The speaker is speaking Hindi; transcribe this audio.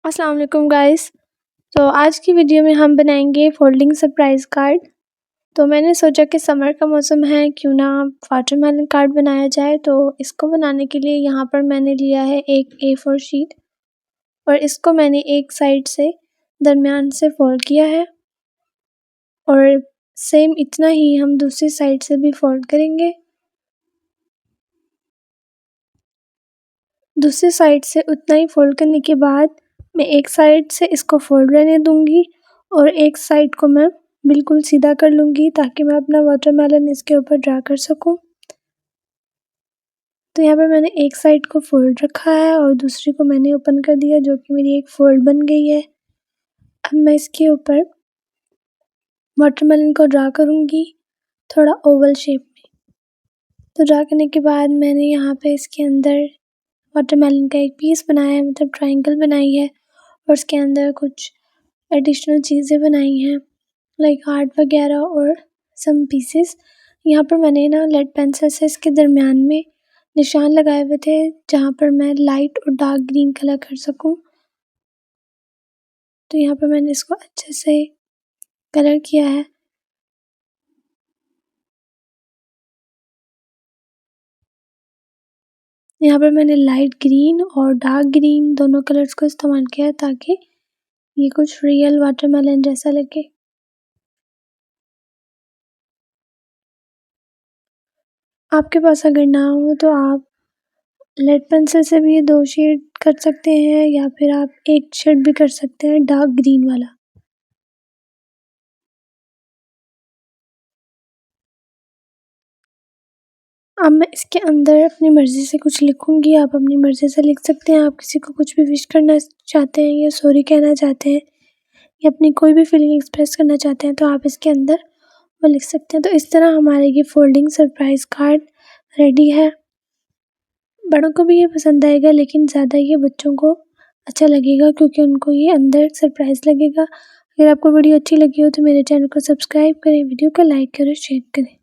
अस्सलाम वालेकुम गाइस। तो आज की वीडियो में हम बनाएंगे फोल्डिंग सरप्राइज़ कार्ड। तो मैंने सोचा कि समर का मौसम है, क्यों ना वाटरमेलन कार्ड बनाया जाए। तो इसको बनाने के लिए यहाँ पर मैंने लिया है एक A4 शीट और इसको मैंने एक साइड से दरमियान से फोल्ड किया है और सेम इतना ही हम दूसरी साइड से भी फोल्ड करेंगे। दूसरी साइड से उतना ही फोल्ड करने के बाद मैं एक साइड से इसको फोल्ड रहने दूंगी और एक साइड को मैं बिल्कुल सीधा कर लूँगी ताकि मैं अपना वाटरमेलन इसके ऊपर ड्रा कर सकूं। तो यहाँ पे मैंने एक साइड को फोल्ड रखा है और दूसरी को मैंने ओपन कर दिया, जो कि मेरी एक फोल्ड बन गई है। अब मैं इसके ऊपर वाटरमेलन को ड्रा करूँगी थोड़ा ओवल शेप में। तो ड्रा करने के बाद मैंने यहाँ पे इसके अंदर वाटरमेलन का एक पीस बनाया है, मतलब ट्रायंगल बनाई है और उसके अंदर कुछ एडिशनल चीज़ें बनाई हैं लाइक हार्ट वगैरह और सम पीसेस। यहाँ पर मैंने ना लेड पेंसिल से इसके दरमियान में निशान लगाए हुए थे जहाँ पर मैं लाइट और डार्क ग्रीन कलर कर सकूँ। तो यहाँ पर मैंने इसको अच्छे से कलर किया है। यहाँ पर मैंने लाइट ग्रीन और डार्क ग्रीन दोनों कलर्स को इस्तेमाल किया है ताकि ये कुछ रियल वाटरमेलन जैसा लगे। आपके पास अगर ना हो तो आप लेड पेंसिल से भी ये 2 शेड कर सकते हैं या फिर आप एक शेड भी कर सकते हैं डार्क ग्रीन वाला। अब मैं इसके अंदर अपनी मर्ज़ी से कुछ लिखूंगी। आप अपनी मर्ज़ी से लिख सकते हैं। आप किसी को कुछ भी विश करना चाहते हैं या सॉरी कहना चाहते हैं या अपनी कोई भी फीलिंग एक्सप्रेस करना चाहते हैं तो आप इसके अंदर वो लिख सकते हैं। तो इस तरह हमारे ये फोल्डिंग सरप्राइज़ कार्ड रेडी है। बड़ों को भी ये पसंद आएगा, लेकिन ज़्यादा ये बच्चों को अच्छा लगेगा क्योंकि उनको ये अंदर सरप्राइज़ लगेगा। अगर आपको वीडियो अच्छी लगी हो तो मेरे चैनल को सब्सक्राइब करें, वीडियो को लाइक करें, शेयर करें।